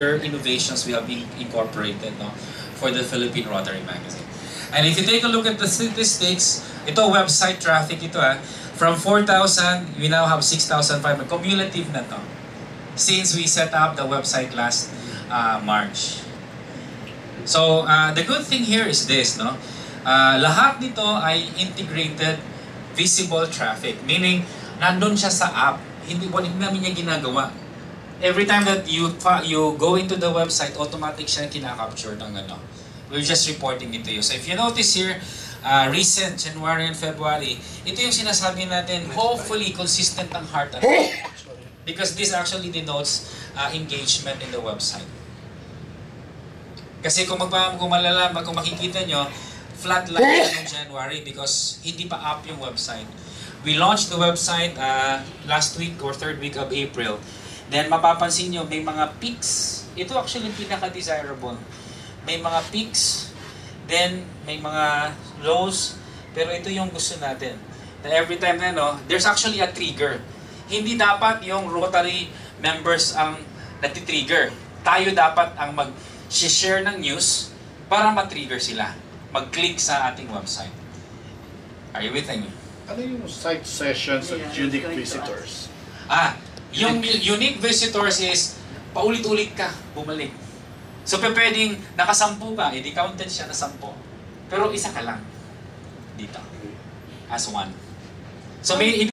innovations we have incorporated, no, for the Philippine Rotary Magazine. And if you take a look at the statistics, ito website traffic ito from 4,000, we now have 6,500. Cumulative na to since we set up the website last March. So the good thing here is this, no? Lahat nito ay integrated visible traffic, meaning nandun siya sa app, hindi namin niya ginagawa. Every time that you go into the website, automatic siya kina-capture ng ano. We're just reporting it to you. So if you notice here, recent January and February, ito yung sinasabi natin, hopefully consistent ang heart and mind. Because this actually denotes engagement in the website. Kasi kung makikita nyo, flat line ng January because hindi pa up yung website. We launched the website last week or third week of April. Then mapapansin nyo, may mga peaks. Ito actually pinaka-desirable. May mga peaks, then may mga lows, pero ito yung gusto natin. Na every time na, no, there's actually a trigger. Hindi dapat yung Rotary members ang nati-trigger. Tayo dapat ang mag-share ng news para ma-trigger sila. Mag-click sa ating website. Are you with me? Ano yung site sessions at unique visitors? Yung unique visitors is paulit-ulit ka, bumalik. So pwedeng nakasampu ka, edi counted siya na 10. Pero isa ka lang dito as one. So may